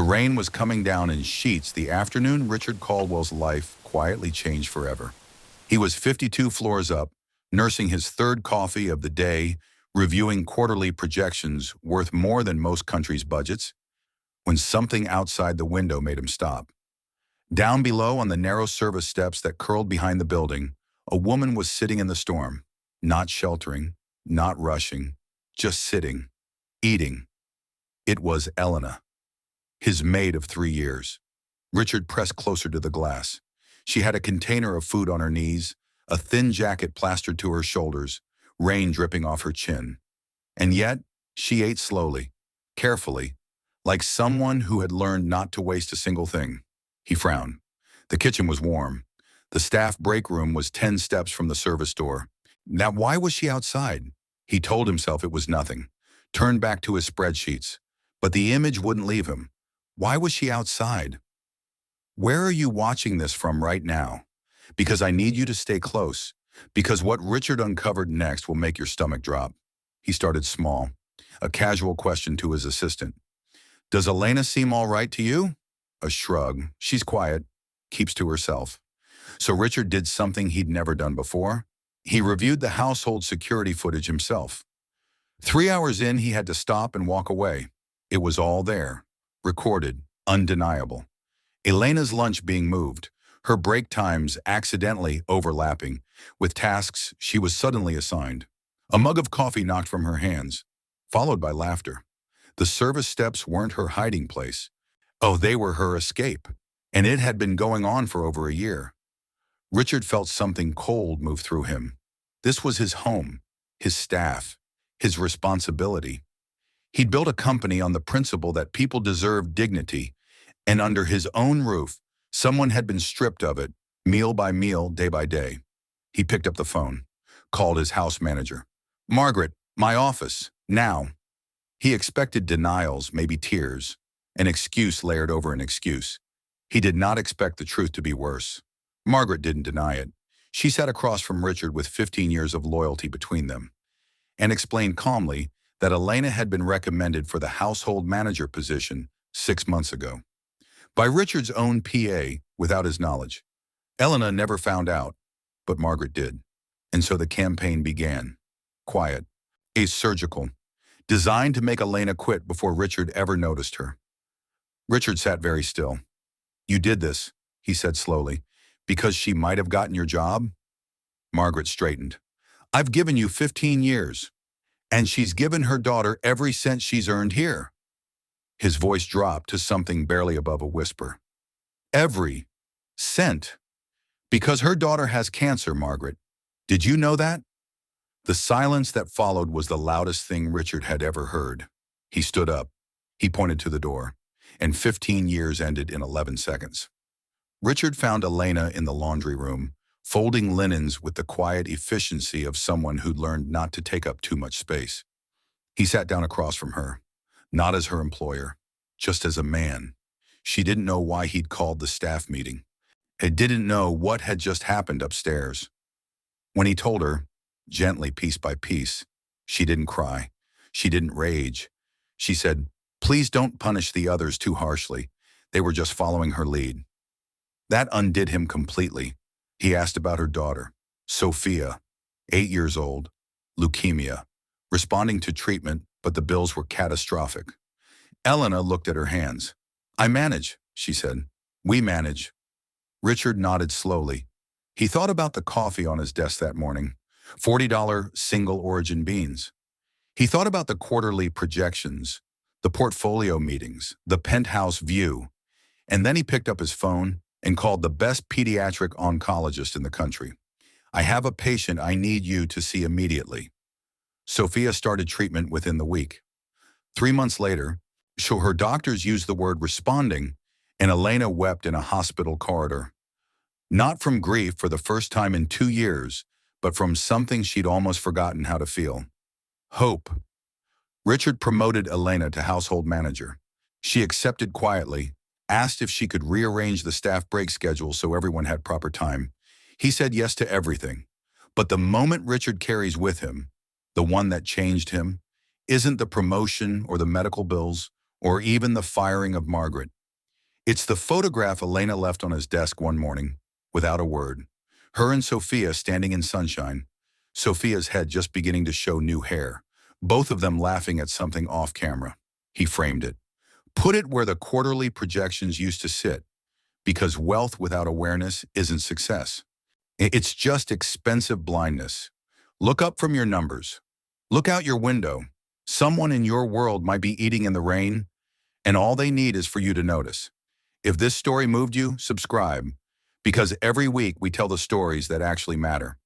The rain was coming down in sheets the afternoon Richard Caldwell's life quietly changed forever. He was 52 floors up, nursing his third coffee of the day, reviewing quarterly projections worth more than most countries' budgets, when something outside the window made him stop. Down below on the narrow service steps that curled behind the building, a woman was sitting in the storm, not sheltering, not rushing, just sitting, eating. It was Elena, his maid of 3 years. Richard pressed closer to the glass. She had a container of food on her knees, a thin jacket plastered to her shoulders, rain dripping off her chin. And yet, she ate slowly, carefully, like someone who had learned not to waste a single thing. He frowned. The kitchen was warm. The staff break room was 10 steps from the service door. Now, why was she outside? He told himself it was nothing, turned back to his spreadsheets. But the image wouldn't leave him. Why was she outside? Where are you watching this from right now? Because I need you to stay close. Because what Richard uncovered next will make your stomach drop. He started small, a casual question to his assistant. Does Elena seem all right to you? A shrug. She's quiet, keeps to herself. So Richard did something he'd never done before. He reviewed the household security footage himself. 3 hours in, he had to stop and walk away. It was all there, recorded, undeniable. Elena's lunch being moved, her break times accidentally overlapping with tasks she was suddenly assigned. A mug of coffee knocked from her hands, followed by laughter. The service steps weren't her hiding place. Oh, they were her escape, and it had been going on for over a year. Richard felt something cold move through him. This was his home, his staff, his responsibility. He'd built a company on the principle that people deserved dignity, and under his own roof, someone had been stripped of it, meal by meal, day by day. He picked up the phone, called his house manager. Margaret, my office, now. He expected denials, maybe tears, an excuse layered over an excuse. He did not expect the truth to be worse. Margaret didn't deny it. She sat across from Richard with 15 years of loyalty between them, and explained calmly that Elena had been recommended for the household manager position 6 months ago. By Richard's own PA, without his knowledge. Elena never found out, but Margaret did. And so the campaign began. Quiet, surgical, designed to make Elena quit before Richard ever noticed her. Richard sat very still. You did this, he said slowly, because she might have gotten your job? Margaret straightened. I've given you 15 years, and she's given her daughter every cent she's earned here. His voice dropped to something barely above a whisper. Every cent. Because her daughter has cancer, Margaret. Did you know that? The silence that followed was the loudest thing Richard had ever heard. He stood up. He pointed to the door. And 15 years ended in 11 seconds. Richard found Elena in the laundry room, folding linens with the quiet efficiency of someone who'd learned not to take up too much space. He sat down across from her, not as her employer, just as a man. She didn't know why he'd called the staff meeting. He didn't know what had just happened upstairs. When he told her, gently, piece by piece, she didn't cry. She didn't rage. She said, please don't punish the others too harshly. They were just following her lead. That undid him completely. He asked about her daughter, Sophia, 8 years old, leukemia, responding to treatment, but the bills were catastrophic. Elena looked at her hands. I manage, she said. We manage. Richard nodded slowly. He thought about the coffee on his desk that morning, $40 single origin beans. He thought about the quarterly projections, the portfolio meetings, the penthouse view, and then he picked up his phone and called the best pediatric oncologist in the country. I have a patient I need you to see immediately. Sophia started treatment within the week. 3 months later, her doctors used the word responding, and Elena wept in a hospital corridor. Not from grief for the first time in 2 years, but from something she'd almost forgotten how to feel. Hope. Richard promoted Elena to household manager. She accepted quietly, asked if she could rearrange the staff break schedule so everyone had proper time. He said yes to everything. But the moment Richard carries with him, the one that changed him, isn't the promotion or the medical bills or even the firing of Margaret. It's the photograph Elena left on his desk one morning, without a word. Her and Sophia standing in sunshine, Sophia's head just beginning to show new hair, both of them laughing at something off camera. He framed it. Put it where the quarterly projections used to sit, because wealth without awareness isn't success. It's just expensive blindness. Look up from your numbers. Look out your window. Someone in your world might be eating in the rain, and all they need is for you to notice. If this story moved you, subscribe, because every week we tell the stories that actually matter.